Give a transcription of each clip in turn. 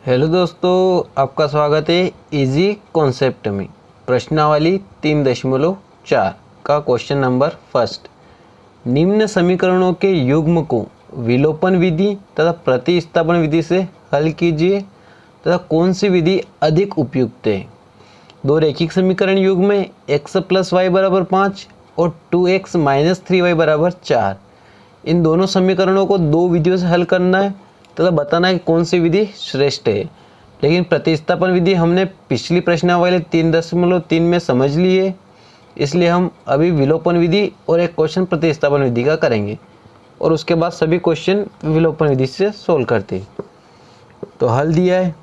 Hello दोस्तों, आपका स्वागत है इजी कॉन्सेप्ट में। प्रश्नावली 3.4 का क्वेश्चन नंबर फर्स्ट। निम्न समीकरणों के युग्म को विलोपन विधि तथा प्रतिस्थापन विधि से हल कीजिए तथा कौन सी विधि अधिक उपयुक्त है। दो रैखिक समीकरण युग्म में x + y = 5 और 2x - 3y = 4। इन दोनों समीकरणों को दो विधियों से हल करना है तथा बताना है कि कौन सी विधि श्रेष्ठ है। लेकिन प्रतिस्थापन विधि हमने पिछली प्रश्नावली 3.3 में समझ ली है, इसलिए हम अभी विलोपन विधि और एक क्वेश्चन प्रतिस्थापन विधि का करेंगे और उसके बाद सभी क्वेश्चन विलोपन विधि से सोल्व करते हैं। तो हल दिया है।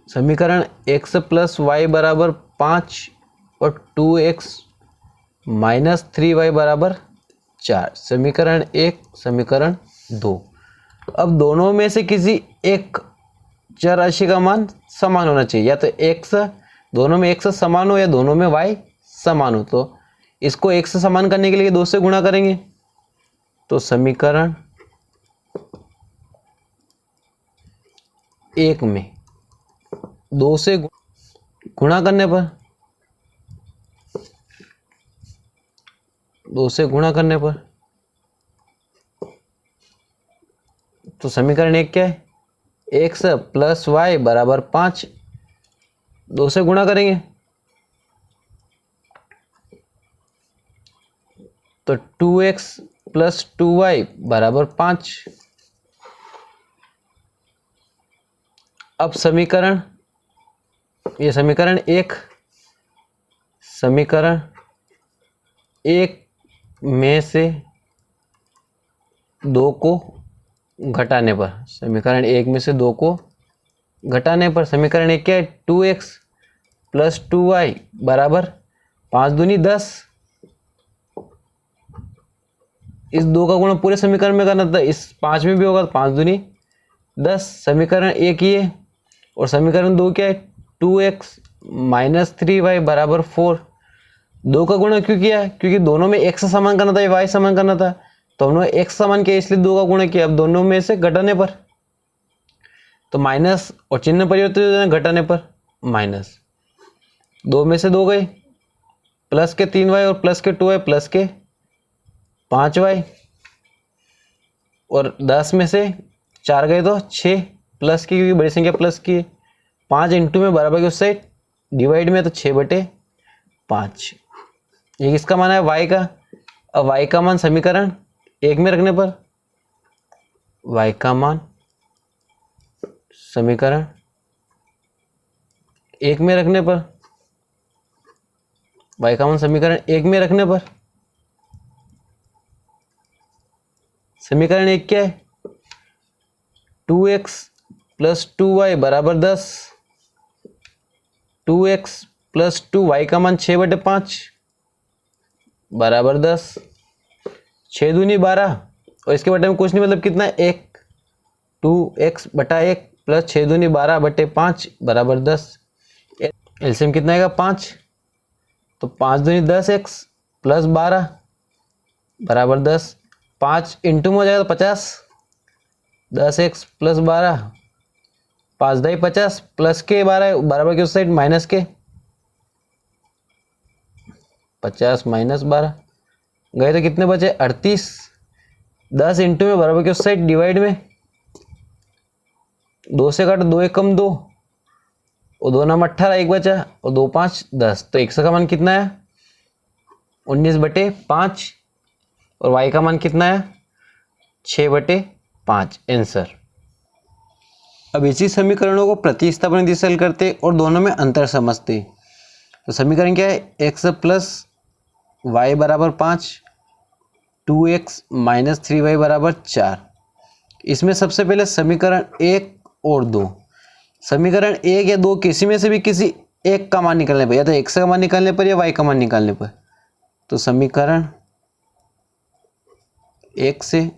समीकरण x + y = 5 और 2x - 3y = 4। समीकरण 1, समीकरण 2। अब दोनों में से किसी एक चर राशि का मान समान होना चाहिए, या तो x दोनों में x समान हो या दोनों में y समान हो। तो इसको x से समान करने के लिए 2 से गुणा करेंगे। तो समीकरण 1 में 2 से गुणा करने पर 2 से गुणा करने पर तो समीकरण 1 क्या है? x + y = 5। 2 से गुणा करेंगे तो 2x + 2y = 5। अब ये समीकरण 1 में से 2 को घटाने पर, समीकरण 1 में से 2 को घटाने पर समीकरण 1 क्या है? 2x + 2y = 5 दूनी 10। इस 2 का गुणा पूरे समीकरण में करना था, इस 5 में भी होगा तो 5 दूनी 10। समीकरण 1 ये और समीकरण 2 क्या है? 2x - 3y = 4। 2 का गुणा क्यों किया? क्योंकि दोनों में x समान करना था या y समान करना था, तो हमने x समान किया इसलिए 2 का गुणा किया। अब दोनों में से घटाने पर तो माइनस और चिन्ह परिवर्तित हो जाए, घटाने पर माइनस। 2 में से 2 गए, प्लस के 3y और प्लस के 2y प्लस के 5y, और 10 में से 4 गए तो 6 प्लस की, क्योंकि बड़ी संख्या प्लस की है। 5 इंटू में बराबर की उस साइड डिवाइड में तो 6/5। ये किसका मान है? y का। अब y का मान समीकरण 1 में रखने पर y का मान समीकरण 1 में रखने पर y का मान समीकरण 1 में रखने पर समीकरण 1 क्या है? 2x + 2y = 10। 2x + 2y का मान 6/5 = 10। 6 दूनी 12 और इसके बटे में कुछ नहीं, मतलब कितना? 1। 2x/1 + 6 दूनी 12/5 = 10। एलसीएम कितना आएगा? 5। तो 5 दूनी 10x + 12 = 10। 5 इंटू में हो जाएगा तो 50। 10x + 12, 5 × 2 = 50, प्लस के 12 बराबर की उस साइड माइनस के 50 - 12 गए तो कितने बचे? 38। 10 इंटू में बराबर की उस साइड डिवाइड में 2 से काटो, 2 × 1 = 2 और 2 × 9 = 18, 1 बचा और 2 × 5 = 10। तो x का मान कितना है? 19/5 और y का मान कितना है? 6/5 आंसर। अब इसी समीकरणों को प्रतिस्थापन विधि से हल करते और दोनों में अंतर समझते। तो समीकरण क्या है? x + y = 5, 2x - 3y = 4। इसमें सबसे पहले समीकरण 1 और 2, समीकरण 1 या 2 किसी में से भी किसी एक का मान निकालने पर, या तो x का मान निकालने पर या y का मान निकालने पर। तो समीकरण 1 से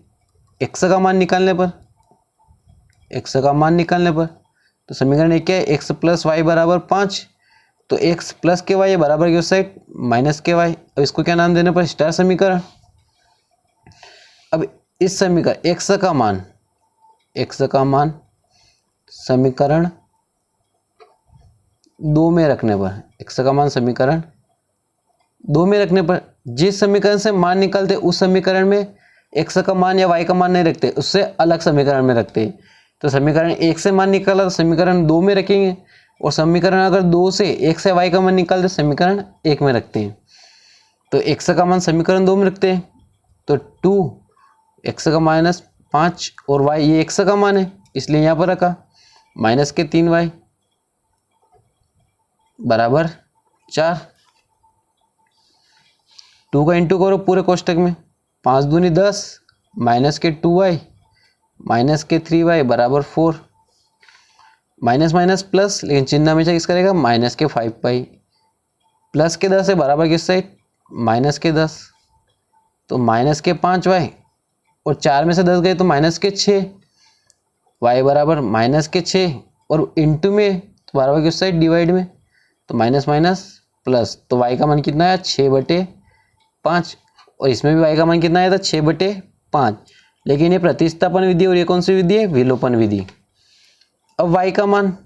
x का मान निकालने पर, तो समीकरण 1 क्या है? x + y = 5, तो x प्लस के वाई बराबर की उस साइड माइनस के वाई। अब इसको क्या नाम देने पर? स्टार समीकरण। अब इस समीकरण x का मान x का मान समीकरण 2 में रखने पर, x का मान समीकरण 2 में रखने पर जिस समीकरण से मान निकालते उस समीकरण में x का मान या y का मान नहीं रखते, उससे अलग समीकरण में रखते हैं। तो समीकरण 1 से मान निकाला तो समीकरण 2 में रखेंगे, और समीकरण अगर 2 से x से y का मान निकालते समीकरण 1 में रखते हैं। तो x का मान समीकरण 2 में रखते हैं, तो 2x का माइनस 5 और y ये x का मान है इसलिए यहाँ पर रखा, माइनस के 3y बराबर 4। 2 का इंटू करो पूरे कोष्टक में, 5 दूनी 10 माइनस के 2y माइनस के 3y बराबर 4। माइनस माइनस प्लस, लेकिन चिन्ह हमेशा किस करेगा, माइनस के 5y। प्लस के 10 है बराबर किस साइड, माइनस के 10, तो माइनस के 5y और 4 में से 10 गए तो माइनस के 6, y बराबर माइनस के 6 और इंटू में तो बराबर किस साइड, डिवाइड में, तो माइनस माइनस प्लस, तो y का मान कितना आया 6/5, और इसमें भी y का मान कितना आया था 6/5। लेकिन ये प्रतिस्थापन विधि और ये कौन सी विधि है, विलोपन विधि। अब y का मान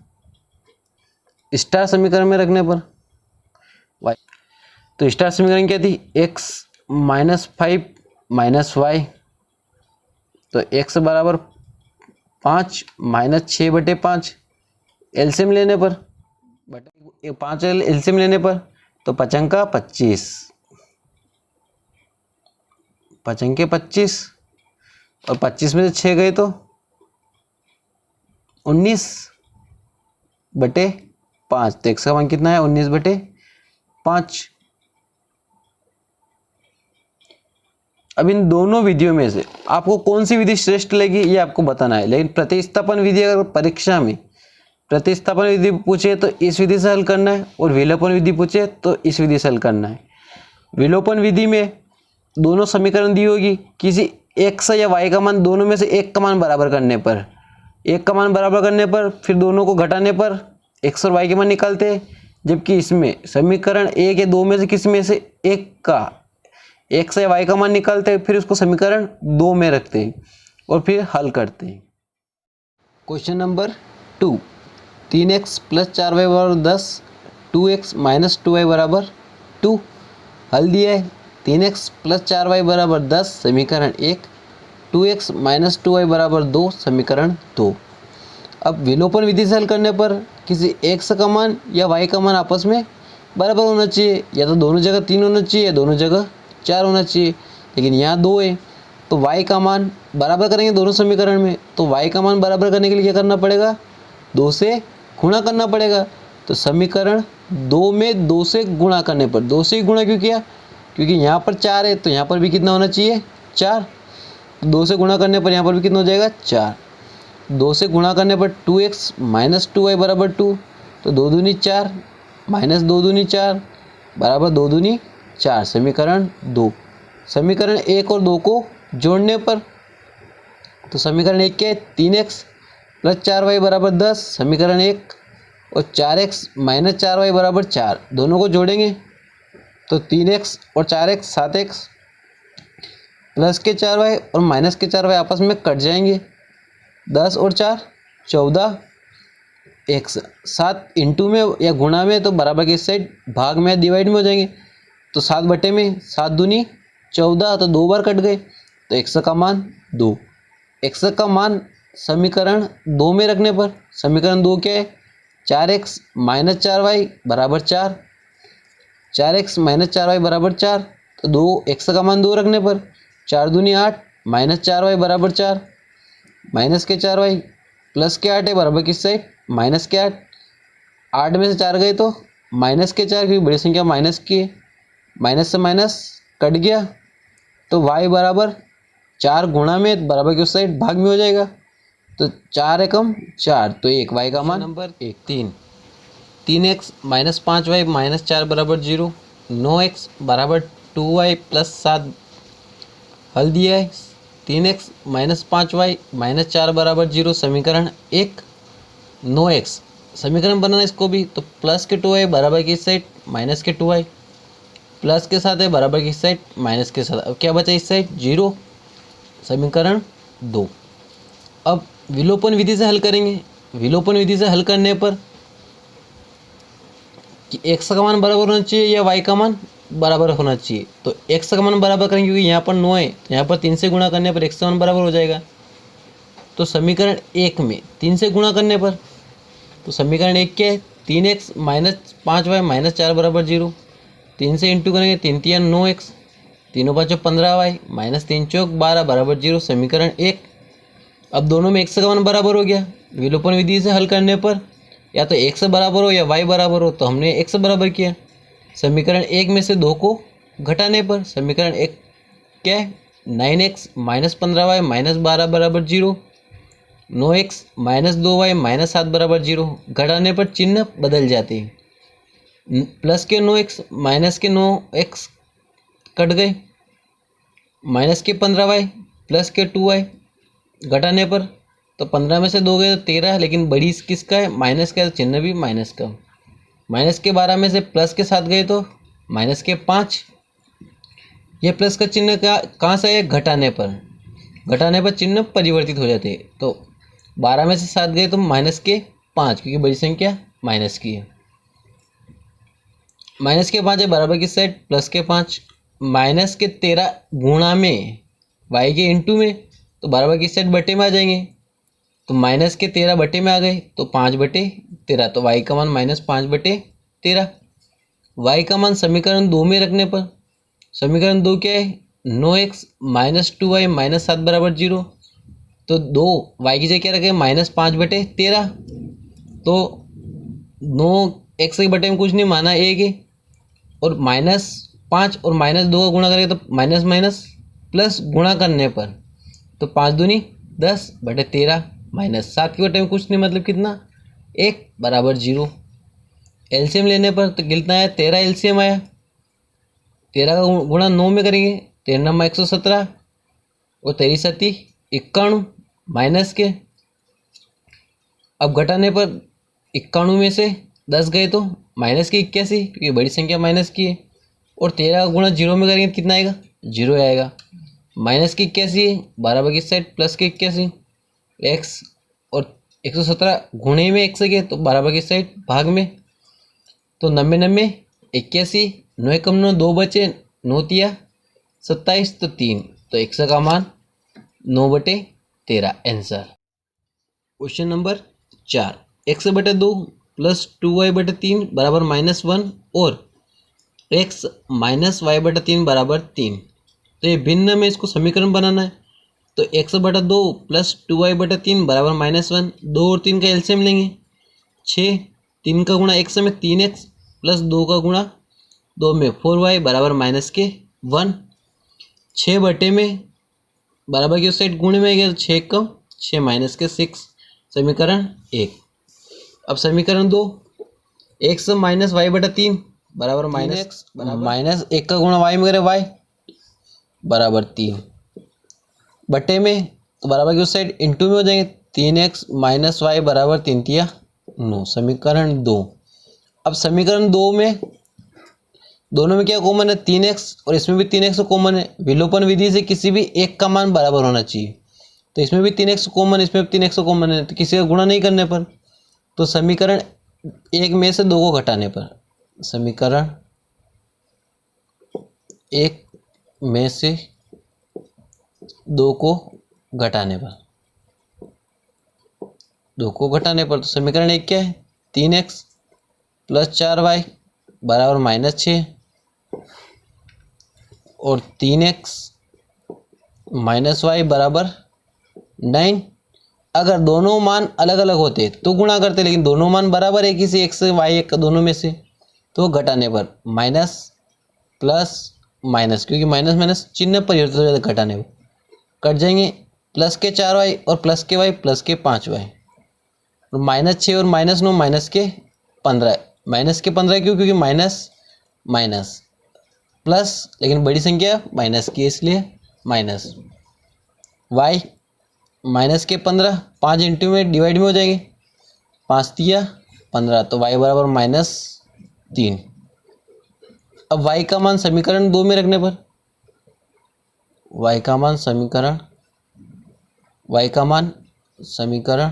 स्टार समीकरण में रखने पर y, तो स्टार समीकरण क्या थी, x माइनस 5 माइनस y, तो x बराबर 5 माइनस 6/5 एलसीएम लेने पर, 5 एलसीएम लेने पर तो 5×25, 5×25 और 25 में से 6 गए तो 19/5, तो x का मान कितना है 19/5। अब इन दोनों विधियों में से आपको कौन सी विधि श्रेष्ठ लगी ये आपको बताना है। लेकिन प्रतिस्थापन विधि अगर परीक्षा में प्रतिस्थापन विधि पूछे तो इस विधि से हल करना है, और विलोपन विधि पूछे तो इस विधि से हल करना है। विलोपन विधि में दोनों समीकरण दी होगी, किसी x या y का मान दोनों में से एक का मान बराबर करने पर, एक का मान बराबर करने पर फिर दोनों को घटाने पर x और y के मान निकालते हैं। जबकि इसमें समीकरण 1 या 2 में से किसी में से एक का x या y का मान निकालते हैं, फिर उसको समीकरण 2 में रखते हैं और फिर हल करते हैं। Question number 2, 3x plus 4y बराबर 10, 2x माइनस 2y बराबर 2। हल दिया है 3x प्लस 4y बराबर 10 समीकरण 1, 2x माइनस 2y बराबर 2 समीकरण 2। अब विलोपन विधि से हल करने पर किसी x का मान या y का मान आपस में बराबर होना चाहिए, या तो दोनों जगह 3 होना चाहिए या दोनों जगह 4 होना चाहिए। लेकिन यहाँ 2 है तो y का मान बराबर करेंगे दोनों समीकरण में, तो y का मान बराबर करने के लिए क्या करना पड़ेगा, 2 से गुणा करना पड़ेगा। तो समीकरण 2 में 2 से गुणा करने पर, 2 से ही गुणा क्यों किया, क्योंकि यहाँ पर 4 है तो यहाँ पर भी कितना होना चाहिए 4, 2 से गुणा करने पर यहाँ पर भी कितना हो जाएगा 4। 2 से गुणा करने पर 2x माइनस 2y बराबर 2, तो 2 दूनी 4 माइनस 2 दूनी 4 बराबर 2 दूनी 4 समीकरण 2। समीकरण 1 और 2 को जोड़ने पर तो समीकरण 1 के 3x प्लस 4y बराबर 10 समीकरण 1, और 4x माइनस 4y बराबर 4, दोनों को जोड़ेंगे तो 3x और 4x 7x प्लस के 4y और माइनस के 4y आपस में कट जाएंगे, 10 और 4 14x, 7 इंटू में या गुणा में तो बराबर के इस साइड भाग में डिवाइड में हो जाएंगे, तो 7 बटे में 7 दूनी 14, तो 2 बार कट गए, तो x का मान 2। x का मान समीकरण 2 में रखने पर समीकरण 2 क्या है, 4x माइनस 4y बराबर 4, 4x माइनस 4y बराबर 4, तो 2x का मान 2 रखने पर 4 दूनी 8 माइनस 4y बराबर 4, माइनस के 4y प्लस के 8 है बराबर किस साइड माइनस के 8, 8 में से 4 गए तो माइनस के 4, क्योंकि बड़ी संख्या माइनस की है, माइनस से माइनस कट गया, तो y बराबर 4 गुणा में बराबर की उस साइड भाग में हो जाएगा, तो 4 एकम 4, तो 1 y का मान number 1 3x minus 5y minus 4 बराबर 0, 9x बराबर 2y प्लस 7। हल दिया है 3x माइनस 5y माइनस 4 बराबर 0 समीकरण 1, 9x समीकरण बनाना इसको भी, तो प्लस के 2y बराबर की साइड माइनस के 2y, प्लस के साथ है बराबर की साइड माइनस के साथ, अब क्या बचा इस साइड 0 समीकरण 2। अब विलोपन विधि से हल करेंगे। विलोपन विधि से हल करने पर कि x का मान बराबर होना चाहिए या y का मान बराबर होना चाहिए, तो x का मान बराबर करेंगे क्योंकि यहाँ पर 9 है, तो यहाँ पर 3 से गुणा करने पर x का मान बराबर हो जाएगा। तो समीकरण 1 में 3 से गुणा करने पर, तो समीकरण 1 क्या है, 3x माइनस 5y माइनस 4 बराबर 0। 3 से इंटू करेंगे, 3 3 9x, तीनों पाँचों 15y माइनस 3 चौक 12 बराबर 0। समीकरण 1। अब दोनों में x का मान बराबर हो गया। विलोपन विधि से हल करने पर या तो x बराबर हो या y बराबर हो, तो हमने x बराबर किया। समीकरण 1 में से 2 को घटाने पर समीकरण 1 क्या है, 9x माइनस 15y माइनस 12 बराबर 0। 9x माइनस 2y माइनस 7 बराबर 0। घटाने पर चिन्ह बदल जाते हैं। प्लस के 9x माइनस के 9x कट गए, माइनस के 15y प्लस के 2y। घटाने पर तो 15 में से 2 गए तो 13, लेकिन बड़ी किसका है, माइनस का, तो चिन्ह भी माइनस का। माइनस के 12 में से प्लस के 7 गए तो माइनस के 5। ये प्लस का चिन्ह कहाँ से है, घटाने पर। घटाने पर चिन्ह परिवर्तित हो जाते हैं। तो 12 में से 7 गए तो माइनस के 5, क्योंकि बड़ी संख्या माइनस की है। माइनस के 5 है बराबर की साइड प्लस के 5। माइनस के 13 गुणा में y के इंटू में, तो बराबर की साइड बटे में आ जाएंगे। तो माइनस के 13 बटे में आ गए तो 5/13, तो y का मान माइनस 5/13। y का मान समीकरण 2 में रखने पर समीकरण 2 क्या है, 9x माइनस 2y माइनस 7 बराबर 0। तो 2 y की जगह क्या रखें, माइनस 5/13। तो 9x के बटे में कुछ नहीं माना, 1 है, और माइनस 5 और माइनस 2 का गुणा करेंगे तो माइनस माइनस प्लस गुणा करने पर तो 5 दूनी 10/13 माइनस 7 के बटे में कुछ नहीं, मतलब कितना, 1 बराबर 0। एलसीएम लेने पर तो कितना आया, 13 एलसीएम आया। 13 का गुणा 9 में करेंगे, 13 में 117 और 13 सती 91 माइनस के। अब घटाने पर 91 में से 10 गए तो माइनस के 81, क्योंकि बड़ी संख्या माइनस की है। और 13 का गुणा 0 में करेंगे तो कितना आएगा, 0 आएगा। माइनस की 81 है बराबर की साइड प्लस के 81, x और 117 गुणे में 1 से गए तो बराबर की साइड भाग में। तो 90 90 81, 9 कम 9 2 बचे, 9 तिया 27, तो 3, तो x का मान 9/13 answer. Question number 4, x/2 plus 2y/3 बराबर -1 और x माइनस y/3 बराबर 3। तो ये भिन्न में इसको समीकरण बनाना है। तो x/2 प्लस 2y/3 बराबर -1। 2 और 3 का एलसीएम लेंगे, 6। 3 का गुणा x में 3x प्लस 2 का गुणा 2 में 4y बराबर -1। 6 बटे में बराबर की साइड गुणे में गया तो 6 कम 6 माइनस के 6। समीकरण 1। अब समीकरण 2, x माइनस y/3 बराबर माइनस 1 का गुणा y में करे y बराबर 3 बटे में, तो बराबर की उस साइड इंटू में हो जाएंगे, 3x माइनस y बराबर 3 तिया 9। समीकरण 2। अब समीकरण 2 में दोनों में क्या कॉमन है, 3x, और इसमें भी 3x कॉमन है। विलोपन विधि से किसी भी एक का मान बराबर होना चाहिए। तो इसमें भी 3x कॉमन, इसमें भी 3x कॉमन है, तो किसी का गुणा नहीं करने पर, तो समीकरण 1 में से 2 को घटाने पर, समीकरण 1 में से 2 को घटाने पर, 2 को घटाने पर तो समीकरण 1 क्या है, 3x प्लस 4y बराबर -6 और 3x माइनस y बराबर 9। अगर दोनों मान अलग अलग होते तो गुणा करते, लेकिन दोनों मान बराबर है किसी x से y एक का दोनों में से, तो घटाने पर माइनस प्लस माइनस, क्योंकि माइनस माइनस चिन्ह परिवर्तित हो जाता है, घटाने पर कट जाएंगे। प्लस के 4y और प्लस के y प्लस के 5y, और -6 और -9 माइनस के 15। माइनस के 15 क्यों, क्योंकि माइनस माइनस प्लस, लेकिन बड़ी संख्या माइनस की है इसलिए माइनस। y माइनस के 15, 5 इंटू में डिवाइड में हो जाएंगे, 5 तिया 15, तो y बराबर -3। अब y का मान समीकरण 2 में रखने पर y का मान समीकरण y का मान समीकरण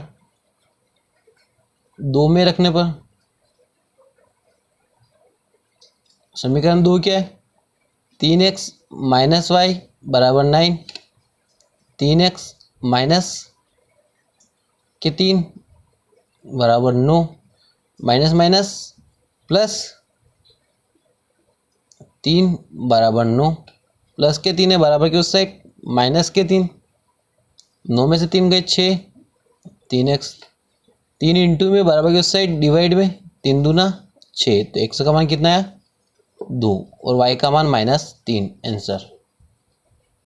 2 में रखने पर समीकरण 2 क्या है? 3x माइनस वाई बराबर 9, 3x माइनस के 3 बराबर 9, माइनस माइनस प्लस 3 बराबर 9, प्लस के 3 है बराबर के उस साइड माइनस के 3, 9 में से 3 गए 6, 3x 3 इंटू में बराबर के उस साइड डिवाइड में 3 दूना 6, तो x का मान कितना है 2 और y का मान -3 आंसर।